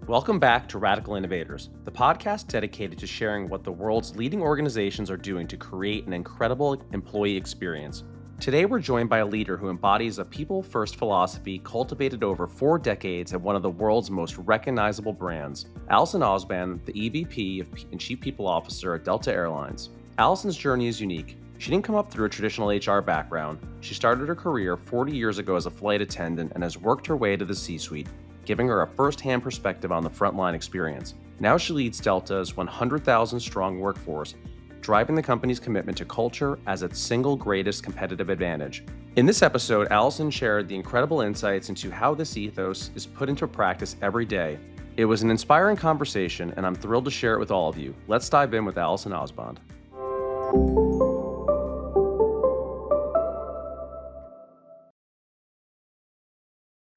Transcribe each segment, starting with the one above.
Welcome back to Radical Innovators, the podcast dedicated to sharing what the world's leading organizations are doing to create an incredible employee experience. Today, we're joined by a leader who embodies a people-first philosophy cultivated over 4 decades at one of the world's most recognizable brands, Allison Ausband, the EVP and Chief People Officer at Delta Airlines. Allison's journey is unique. She didn't come up through a traditional HR background. She started her career 40 years ago as a flight attendant and has worked her way to the C-suite, giving her a first-hand perspective on the frontline experience. Now she leads Delta's 100,000-strong workforce, driving the company's commitment to culture as its single greatest competitive advantage. In this episode, Allison shared the incredible insights into how this ethos is put into practice every day. It was an inspiring conversation, and I'm thrilled to share it with all of you. Let's dive in with Allison Ausband.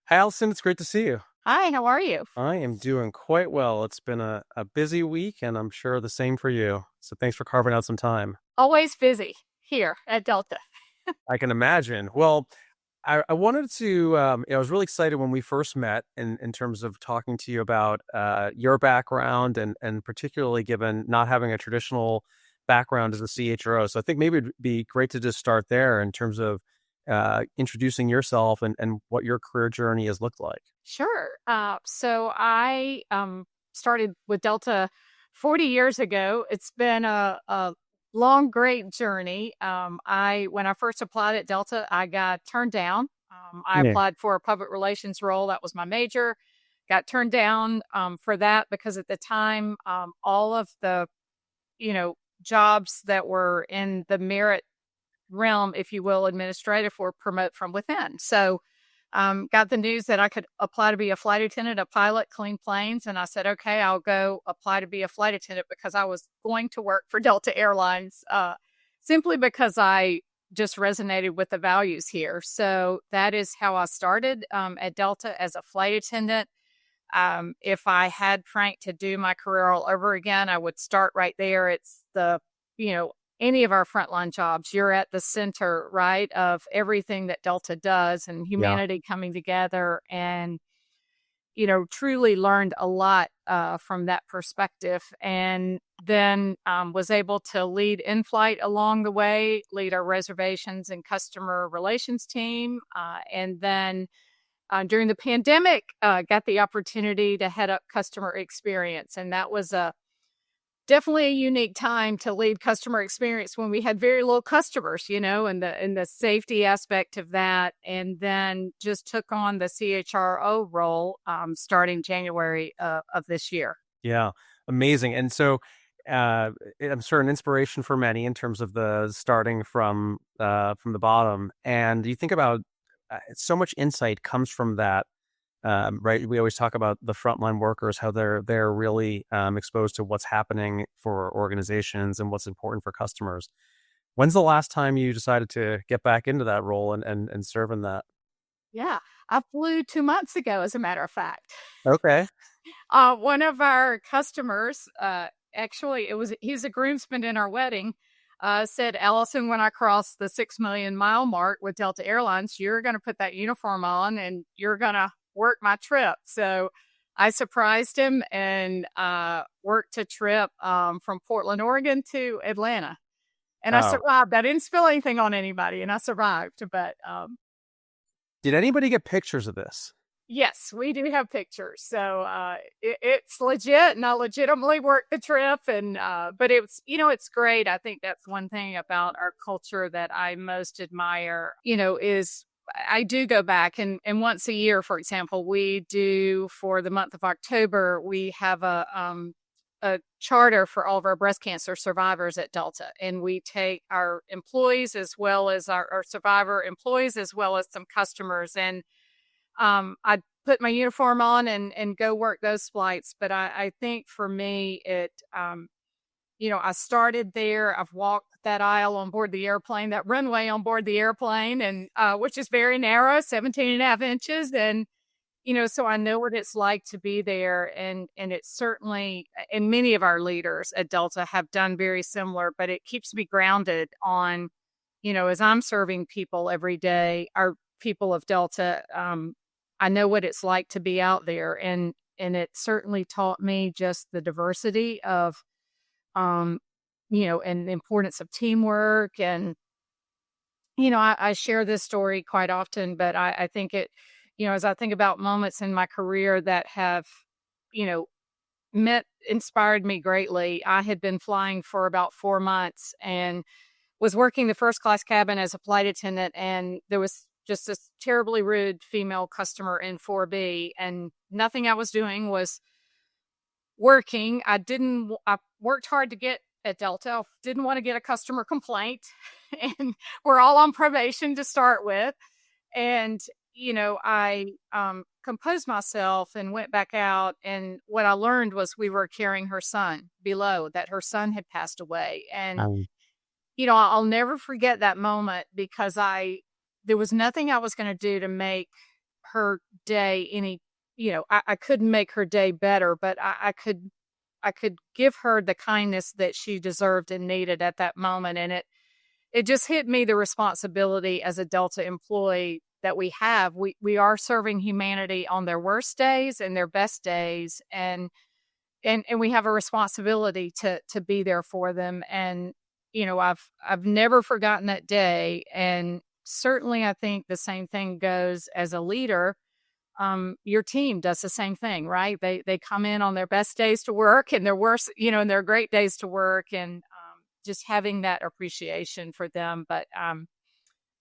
Hi, Allison. It's great to see you. Hi, how are you? I am doing quite well. It's been a busy week, and I'm sure the same for you. So thanks for carving out some time. Always busy here at Delta. I can imagine. Well, I wanted to, I was really excited when we first met in terms of talking to you about your background and particularly given not having a traditional background as a CHRO. So I think maybe it'd be great to just start there in terms of introducing yourself and what your career journey has looked like. Sure. So I started with Delta 40 years ago. It's been a long, great journey. When I first applied at Delta, I got turned down. I applied for a public relations role. That was my major. Got turned down for that because at the time, all of the, jobs that were in the merit realm, if you will, administrative, were promote from within. So got the news that I could apply to be a flight attendant, a pilot, clean planes. And I said, okay, I'll go apply to be a flight attendant because I was going to work for Delta Airlines simply because I just resonated with the values here. So that is how I started at Delta as a flight attendant. If I had, Frank, to do my career all over again, I would start right there. It's any of our frontline jobs, you're at the center, right, of everything that Delta does and humanity coming together, and, truly learned a lot from that perspective. And then was able to lead in-flight along the way, lead our reservations and customer relations team. And then during the pandemic, got the opportunity to head up customer experience. And that was definitely a unique time to lead customer experience when we had very little customers, and the safety aspect of that. And then just took on the CHRO role starting January of this year. Yeah, amazing. And so I'm sure an inspiration for many in terms of the starting from the bottom. And you think about so much insight comes from that. Right. We always talk about the frontline workers, how they're really exposed to what's happening for organizations and what's important for customers. When's the last time you decided to get back into that role and serve in that? Yeah, I flew 2 months ago, as a matter of fact. Okay. One of our customers, actually, he's a groomsman in our wedding, said, Allison, when I cross the 6 million mile mark with Delta Airlines, you're going to put that uniform on and you're going to work my trip. So I surprised him and worked a trip from Portland, Oregon to Atlanta. And I survived. I didn't spill anything on anybody and I survived. But did anybody get pictures of this? Yes, we do have pictures. So it's legit, and I legitimately worked the trip. And but it's great. I think that's one thing about our culture that I most admire, is I do go back and once a year, for example, we do, for the month of October, we have a charter for all of our breast cancer survivors at Delta. And we take our employees as well as our survivor employees, as well as some customers. And I put my uniform on and go work those flights. But I think for me, I started there. I've walked that aisle on board the airplane, that runway on board the airplane, and which is very narrow, 17.5 inches. And, so I know what it's like to be there. And it's certainly, and many of our leaders at Delta have done very similar, but it keeps me grounded on, as I'm serving people every day, our people of Delta, I know what it's like to be out there. And and it certainly taught me just the diversity of, um, and the importance of teamwork. And, I share this story quite often, but I think as I think about moments in my career that have, you know, inspired me greatly. I had been flying for about 4 months and was working the first class cabin as a flight attendant, and there was just this terribly rude female customer in 4B, and nothing I was doing was working. I worked hard to get at Delta. I didn't want to get a customer complaint, and we're all on probation to start with. And, I composed myself and went back out. And what I learned was we were carrying her son below, that her son had passed away. And, Um, I'll never forget that moment because there was nothing I was going to do to make her day any, I couldn't make her day better, but I could give her the kindness that she deserved and needed at that moment. And it just hit me the responsibility as a Delta employee that we have. We are serving humanity on their worst days and their best days, and we have a responsibility to be there for them. And I've never forgotten that day. And certainly, I think the same thing goes as a leader. Your team does the same thing, right? They come in on their best days to work and their worst, and their great days to work, and just having that appreciation for them. But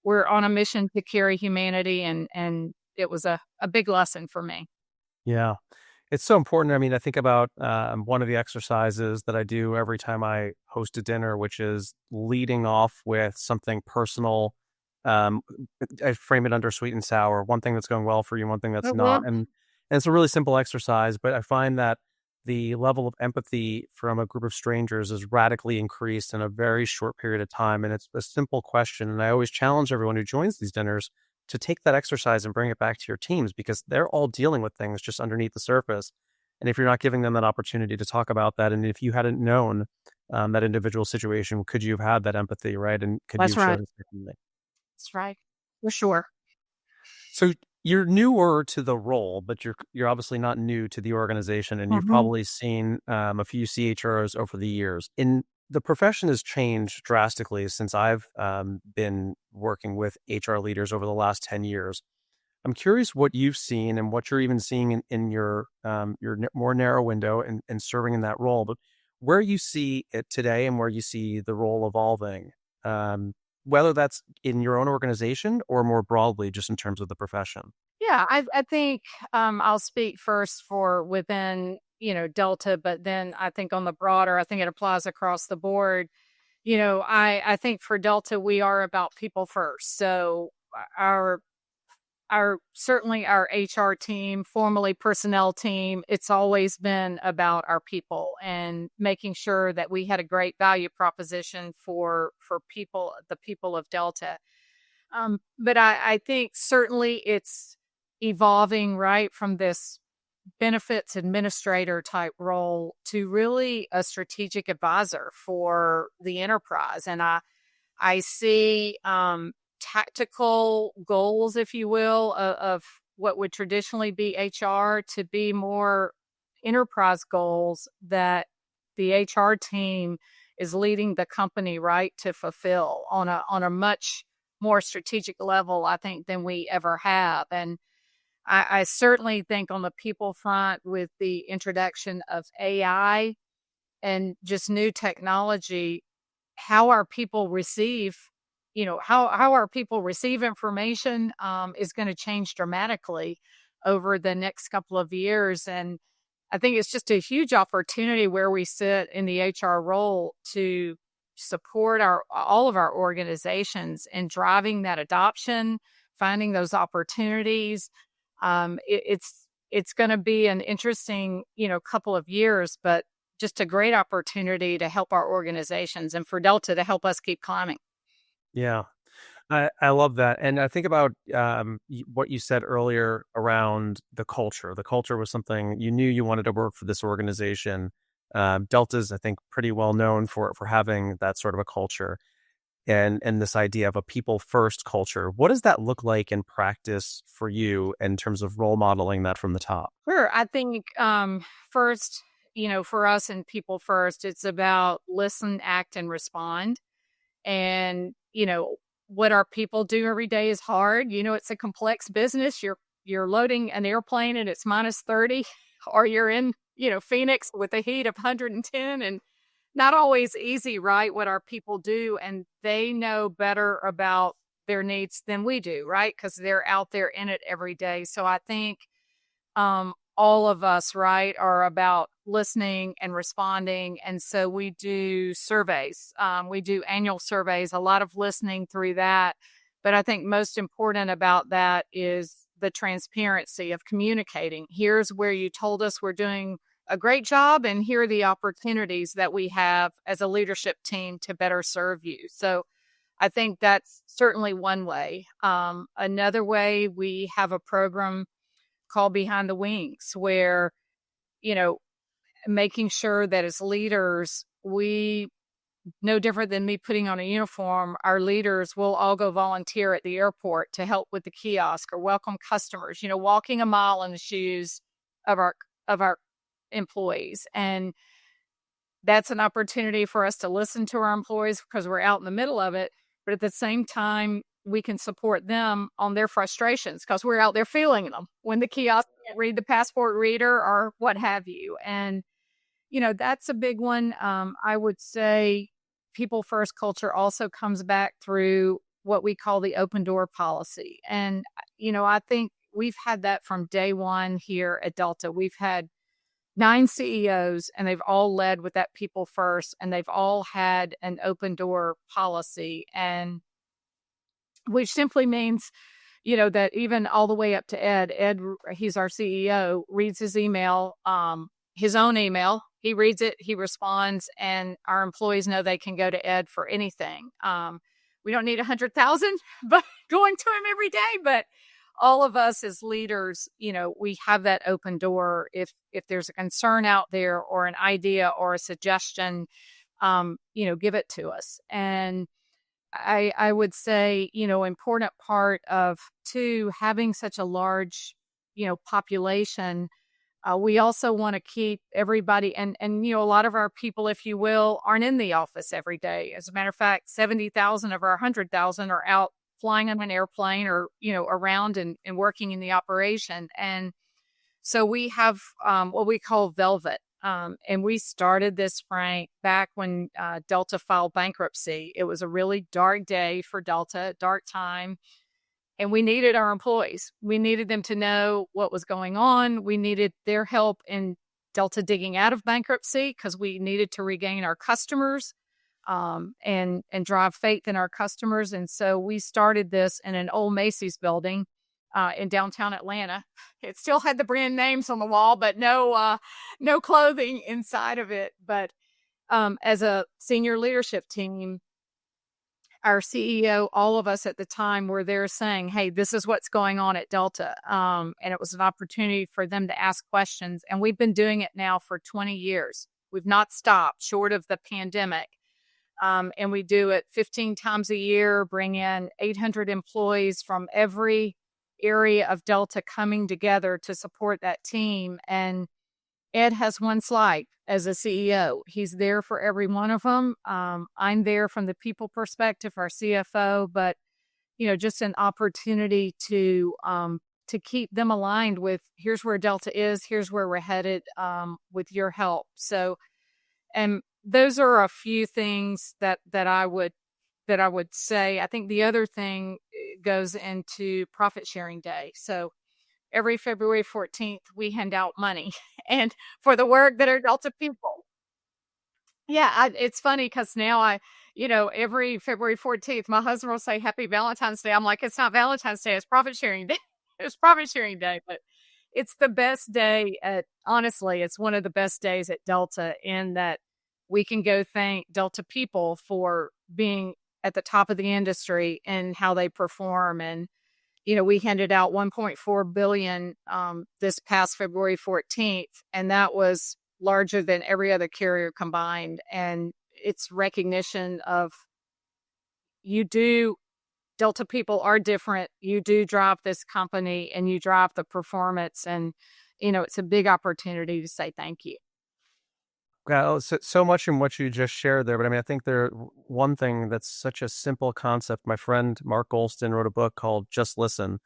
we're on a mission to carry humanity, and it was a big lesson for me. Yeah. It's so important. I mean, I think about one of the exercises that I do every time I host a dinner, which is leading off with something personal. Um, I frame it under sweet and sour, one thing that's going well for you, one thing that's not. And it's a really simple exercise, but I find that the level of empathy from a group of strangers is radically increased in a very short period of time. And it's a simple question. And I always challenge everyone who joins these dinners to take that exercise and bring it back to your teams because they're all dealing with things just underneath the surface. And if you're not giving them that opportunity to talk about that, and if you hadn't known that individual situation, could you have had that empathy, right? And could you That's have showed right. it differently? That's right. For sure. So you're newer to the role, but you're obviously not new to the organization, and you've Mhm. probably seen a few CHROs over the years. In the profession has changed drastically since I've been working with HR leaders over the last 10 years. I'm curious what you've seen and what you're even seeing in your more narrow window and serving in that role, but where you see it today and where you see the role evolving, um, whether that's in your own organization or more broadly, just in terms of the profession. Yeah, I think I'll speak first for within Delta, but then I think on the broader, I think it applies across the board. I think for Delta we are about people first. So our certainly our HR team, formerly personnel team, it's always been about our people and making sure that we had a great value proposition for people, the people of Delta. But I think certainly it's evolving right from this benefits administrator type role to really a strategic advisor for the enterprise. And I see tactical goals, if you will, of what would traditionally be HR to be more enterprise goals that the HR team is leading the company right to fulfill on a much more strategic level, I think, than we ever have. And I certainly think on the people front, with the introduction of AI and just new technology, how our people receive, how our people receive information is going to change dramatically over the next couple of years. And I think it's just a huge opportunity where we sit in the HR role to support all of our organizations in driving that adoption, finding those opportunities. It's going to be an interesting, couple of years, but just a great opportunity to help our organizations and for Delta to help us keep climbing. Yeah. I love that. And I think about what you said earlier around the culture. The culture was something you knew you wanted to work for this organization. Delta's, I think, pretty well known for having that sort of a culture. and this idea of a people first culture. What does that look like in practice for you in terms of role modeling that from the top? Sure. I think first, for us in People First, it's about listen, act, and respond. And, what our people do every day is hard. It's a complex business. You're loading an airplane and it's minus 30, or you're in, Phoenix with a heat of 110, and not always easy, right? What our people do, and they know better about their needs than we do, right? Because they're out there in it every day. So I think all of us, right, are about listening and responding. And so we do surveys. We do annual surveys, a lot of listening through that. But I think most important about that is the transparency of communicating. Here's where you told us we're doing a great job, and here are the opportunities that we have as a leadership team to better serve you. So I think that's certainly one way. Another way, we have a program called Behind the Wings, where, making sure that as leaders, we, no different than me putting on a uniform, our leaders will all go volunteer at the airport to help with the kiosk or welcome customers, walking a mile in the shoes of our employees. And that's an opportunity for us to listen to our employees because we're out in the middle of it. But at the same time, we can support them on their frustrations because we're out there feeling them when the kiosk can't read the passport reader or what have you. And, that's a big one. I would say People First culture also comes back through what we call the open door policy. And, I think we've had that from day one here at Delta. We've had 9 CEOs, and they've all led with that people first, and they've all had an open door policy. And which simply means, that even all the way up to Ed, he's our CEO, reads his email, his own email. He reads it, he responds, and our employees know they can go to Ed for anything. We don't need 100,000, but going to him every day. But all of us as leaders, we have that open door. If there's a concern out there or an idea or a suggestion, give it to us. And I would say, important part of too, having such a large, population, we also want to keep everybody and, a lot of our people, if you will, aren't in the office every day. As a matter of fact, 70,000 of our 100,000 are out flying on an airplane or, around and working in the operation. And so we have what we call Velvet. And we started this, Frank, back when Delta filed bankruptcy. It was a really dark day for Delta, dark time. And we needed our employees. We needed them to know what was going on. We needed their help in Delta digging out of bankruptcy because we needed to regain our customers and drive faith in our customers. And so we started this in an old Macy's building in downtown Atlanta. It still had the brand names on the wall, but no clothing inside of it. But as a senior leadership team, our CEO, all of us at the time were there saying, hey, this is what's going on at Delta. And it was an opportunity for them to ask questions. And we've been doing it now for 20 years. We've not stopped short of the pandemic. And we do it 15 times a year, bring in 800 employees from every area of Delta coming together to support that team. And Ed has one slide as a CEO. He's there for every one of them. I'm there from the people perspective, our CFO, but just an opportunity to keep them aligned with here's where Delta is, here's where we're headed with your help. So, and those are a few things that I would say. I think the other thing goes into profit sharing day. So every February 14th, we hand out money and for the work that are Delta people. Yeah, it's funny because now every February 14th, my husband will say Happy Valentine's Day. I'm like, it's not Valentine's Day, it's profit sharing day. It's profit sharing day, but it's the best day honestly, it's one of the best days at Delta in that we can go thank Delta people for being at the top of the industry and how they perform. And we handed out $1.4 billion this past February 14th, and that was larger than every other carrier combined. And it's recognition of you do, Delta people are different. You do drive this company and you drive the performance, and, it's a big opportunity to say thank you. Yeah, so much in what you just shared there, but I mean, I think one thing that's such a simple concept. My friend Mark Golston wrote a book called Just Listen,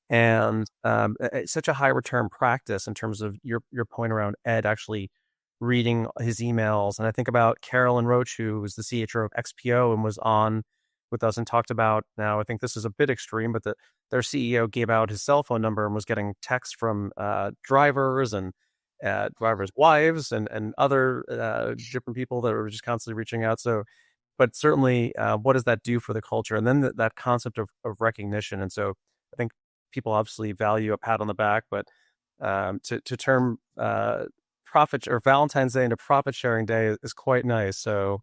and it's such a high return practice in terms of your point around Ed actually reading his emails. And I think about Carolyn Roach, who was the CHRO of XPO and was on with us and talked about, now I think this is a bit extreme, but their CEO gave out his cell phone number and was getting texts from drivers and drivers' wives and other different people that were just constantly reaching out. So, but certainly, what does that do for the culture? And then that concept of recognition. And so I think people obviously value a pat on the back, but to term profit or Valentine's Day into profit sharing day is quite nice. So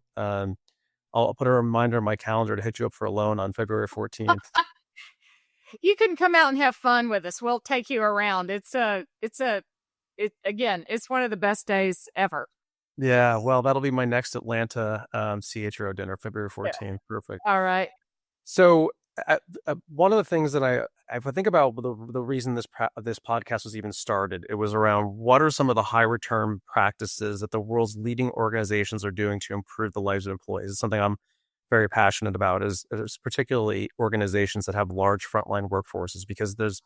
I'll put a reminder in my calendar to hit you up for a loan on February 14th. You can come out and have fun with us. We'll take you around. It's one of the best days ever. Yeah, well, that'll be my next Atlanta CHRO dinner, February 14th. Yeah. Perfect. All right. So one of the things that if I think about the reason this podcast was even started, it was around what are some of the high return practices that the world's leading organizations are doing to improve the lives of employees. It's something I'm very passionate about, is particularly organizations that have large frontline workforces, because those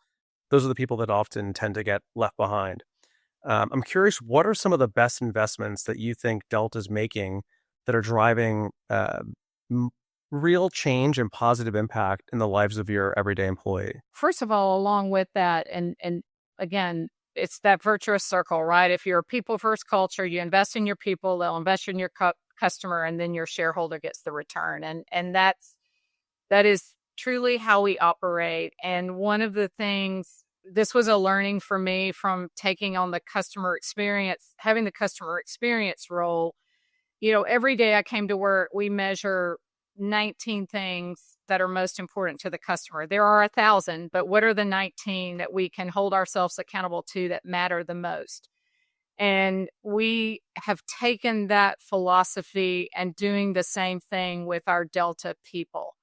are the people that often tend to get left behind. I'm curious, what are some of the best investments that you think Delta's making that are driving real change and positive impact in the lives of your everyday employee? First of all, along with that, and again, it's that virtuous circle, right? If you're a people first culture, you invest in your people, they'll invest in your customer, and then your shareholder gets the return. And that is truly how we operate. And one of the things, this was a learning for me from taking on the customer experience, having the customer experience role. Every day I came to work, we measure 19 things that are most important to the customer. There are 1,000, but what are the 19 that we can hold ourselves accountable to that matter the most? And we have taken that philosophy and doing the same thing with our Delta people.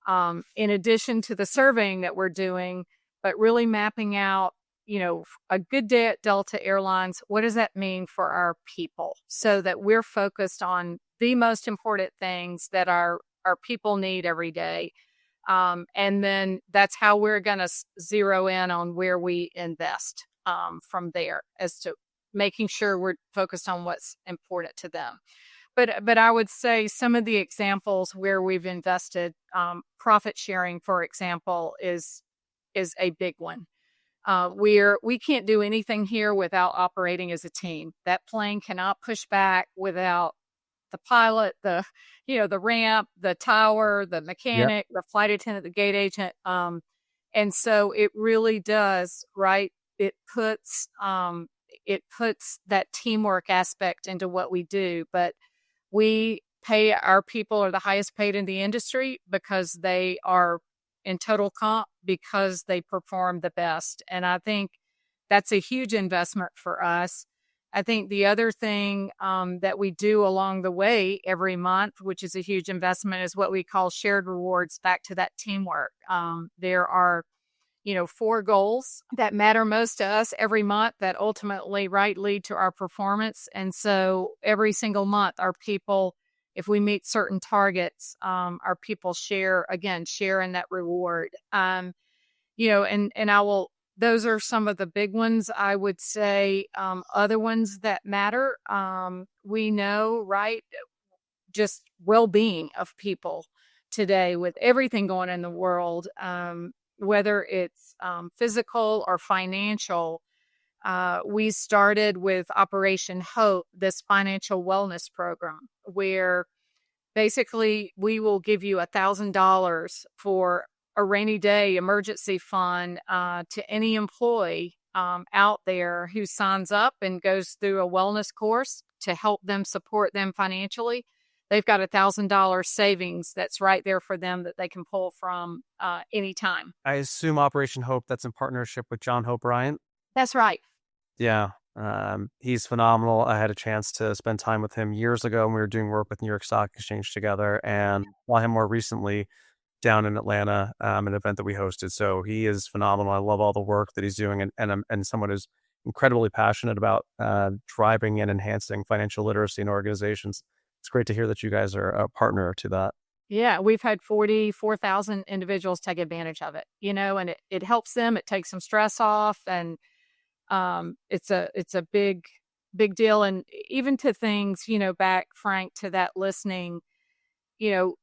In addition to the surveying that we're doing, but really mapping out, a good day at Delta Airlines, what does that mean for our people, so that we're focused on the most important things that our people need every day. And then that's how we're going to zero in on where we invest from there, as to making sure we're focused on what's important to them. But I would say some of the examples where we've invested, profit sharing, for example, is a big one. We can't do anything here without operating as a team. That plane cannot push back without the pilot, the ramp, the tower, the mechanic, the flight attendant, the gate agent. And so it really does, right? It puts that teamwork aspect into what we do. But we pay our people are the highest paid in the industry because they are in total comp, because they perform the best. And I think that's a huge investment for us. I think the other thing that we do along the way every month, which is a huge investment, is what we call shared rewards, back to that teamwork. There are, 4 goals that matter most to us every month that ultimately lead to our performance. And so every single month, our people, if we meet certain targets, our people share in that reward. Those are some of the big ones. I would say other ones that matter. We know, right, just well-being of people today with everything going in the world, whether it's physical or financial. We started with Operation Hope, this financial wellness program, where basically we will give you $1,000 for a rainy day emergency fund to any employee out there who signs up and goes through a wellness course to help them, support them financially. They've got $1,000 savings that's right there for them that they can pull from anytime. I assume Operation Hope, that's in partnership with John Hope Bryant. That's right. Yeah. He's phenomenal. I had a chance to spend time with him years ago when we were doing work with New York Stock Exchange together, and saw him more recently down in Atlanta, an event that we hosted. So he is phenomenal. I love all the work that he's doing, and someone who's incredibly passionate about driving and enhancing financial literacy in organizations. It's great to hear that you guys are a partner to that. Yeah, we've had 44,000 individuals take advantage of it, and it helps them. It takes some stress off, and it's a big deal. And even to things, back, Frank, to that listening, you know,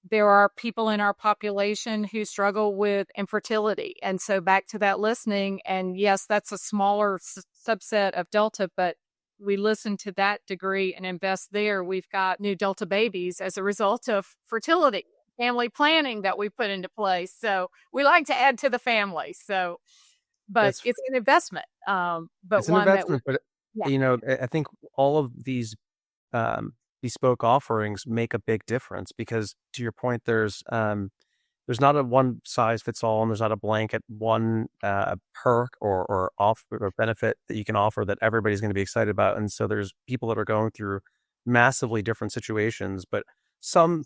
there are people in our population who struggle with infertility. And so back to that listening, and yes, that's a smaller subset of Delta, but we listen to that degree and invest there. We've got new Delta babies as a result of fertility, family planning that we put into place. So we like to add to the family. So, but That's it's an investment, but It's an one that we, investment, but yeah. I think all of these bespoke offerings make a big difference because, to your point, there's not a one size fits all, and there's not a blanket one perk or offer or benefit that you can offer that everybody's going to be excited about. And so there's people that are going through massively different situations, but some,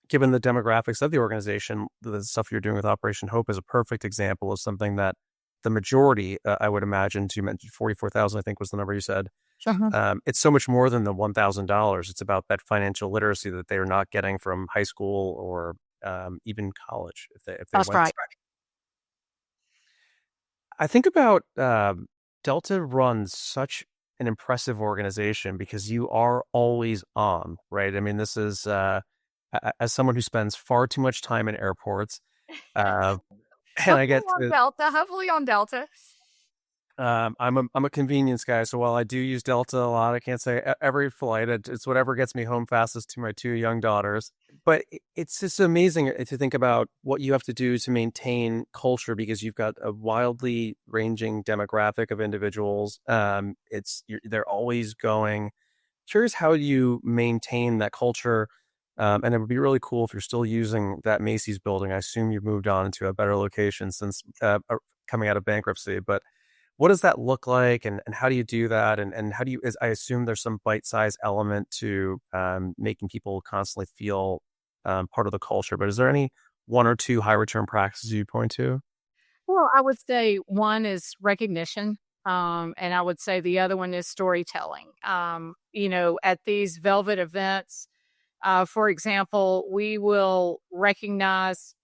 given the demographics of the organization, the stuff you're doing with Operation Hope is a perfect example of something that the majority, I would imagine, you mentioned 44,000, I think was the number you said. Uh-huh. It's so much more than the $1,000. It's about that financial literacy that they are not getting from high school or even college if they That's went. right. I think about Delta runs such an impressive organization because you are always on, right? I mean, this is as someone who spends far too much time in airports, uh, and I Hopefully get on Delta. Hopefully on Delta. I'm a convenience guy, so while I do use Delta a lot, I can't say every flight. It's whatever gets me home fastest to my two young daughters. But it's just amazing to think about what you have to do to maintain culture because you've got a wildly ranging demographic of individuals. They're always going. Curious how you maintain that culture. And it would be really cool if you're still using that Macy's building. I assume you've moved on to a better location since coming out of bankruptcy, but what does that look like, and how do you do that, and how do you? I assume there's some bite-sized element to making people constantly feel part of the culture. But is there any one or two high return practices you point to? Well, I would say one is recognition. And I would say the other one is storytelling. At these velvet events, for example, we'll recognize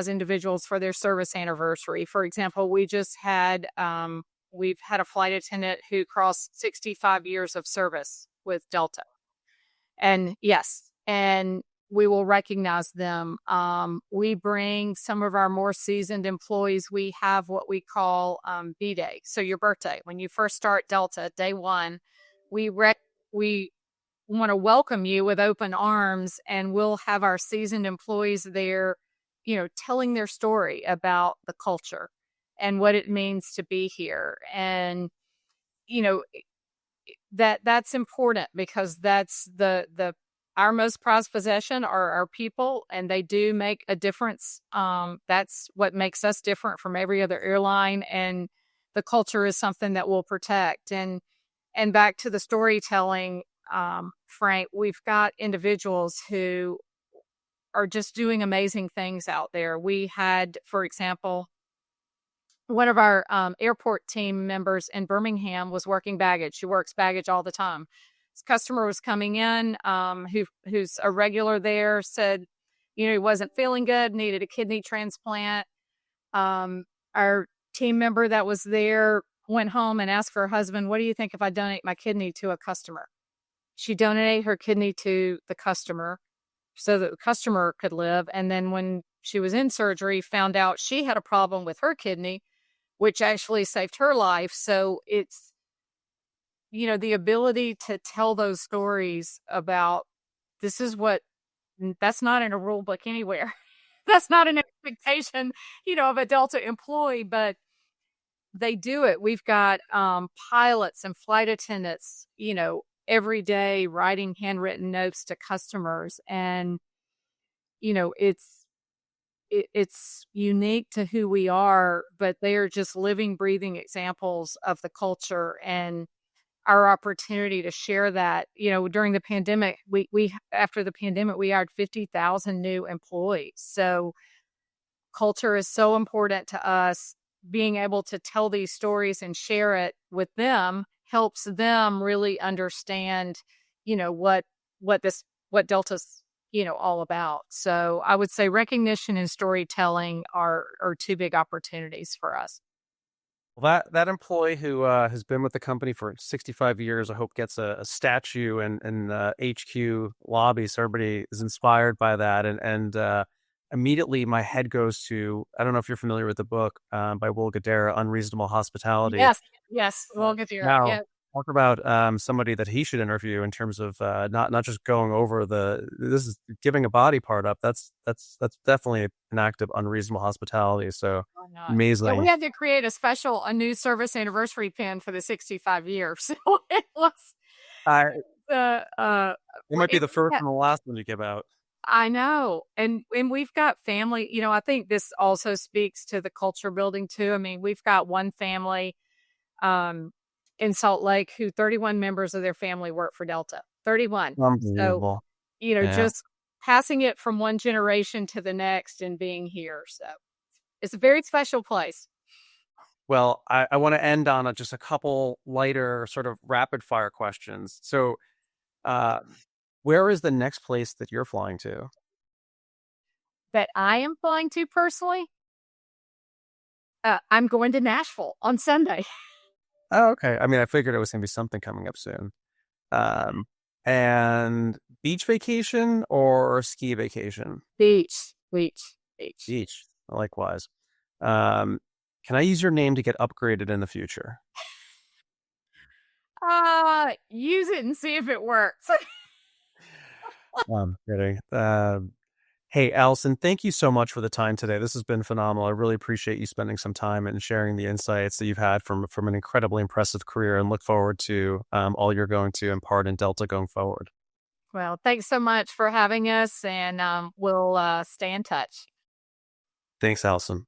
individuals for their service anniversary. For example, we've had a flight attendant who crossed 65 years of service with Delta. And yes, and we will recognize them. We bring some of our more seasoned employees. We have what we call B-Day. So your birthday, when you first start Delta, day one, we want to welcome you with open arms, and we'll have our seasoned employees there, telling their story about the culture and what it means to be here. And, you know, that's important because that's our most prized possession are our people, and they do make a difference. That's what makes us different from every other airline, and the culture is something that we'll protect. And back to the storytelling, Frank, we've got individuals who are just doing amazing things out there. We had, for example, one of our airport team members in Birmingham was working baggage. She works baggage all the time. This customer was coming in, who's a regular there, said, he wasn't feeling good, needed a kidney transplant. Our team member that was there went home and asked her husband, "What do you think if I donate my kidney to a customer?" She donated her kidney to the customer so that the customer could live. And then when she was in surgery, found out she had a problem with her kidney, which actually saved her life. So it's, the ability to tell those stories about this is what that's not in a rule book anywhere. That's not an expectation, of a Delta employee, but they do it. We've got pilots and flight attendants, every day writing handwritten notes to customers. And, it's it's unique to who we are, but they are just living, breathing examples of the culture and our opportunity to share that. During the pandemic, we after the pandemic, we hired 50,000 new employees. So culture is so important to us. Being able to tell these stories and share it with them helps them really understand, what Delta's, all about. So I would say recognition and storytelling are two big opportunities for us. Well, that employee who has been with the company for 65 years, I hope gets a statue in HQ lobby, so everybody is inspired by that. And immediately my head goes to, I don't know if you're familiar with the book by Will Guidara, Unreasonable Hospitality. Yes, yes, we'll get there. Now, Yeah, talk about somebody that he should interview in terms of not just going over this is giving a body part up. That's definitely an act of unreasonable hospitality. So why not? Yeah, we amazing. had to create a new service anniversary pin for the 65 years. So it was I the It might be it, the first yeah, and the last one you give out. I know. And we've got family, I think this also speaks to the culture building too. I mean, we've got one family um in Salt Lake who 31 members of their family work for Delta. 31. So, Unbelievable. Yeah. just passing it from one generation to the next and being here. So, it's a very special place. Well, I want to end on just a couple lighter sort of rapid fire questions. So, uh, where is the next place that you're flying to? That I am flying to personally, I'm going to Nashville on Sunday. Oh, okay. I mean, I figured it was going to be something coming up soon. Um, and beach vacation or ski vacation? Beach, beach, beach. Beach. Likewise. Um, can I use your name to get upgraded in the future? Use it and see if it works. I'm kidding. Hey, Allison, thank you so much for the time today. This has been phenomenal. I really appreciate you spending some time and sharing the insights that you've had from an incredibly impressive career, and look forward to all you're going to impart in Delta going forward. Well, thanks so much for having us, and we'll stay in touch. Thanks, Allison.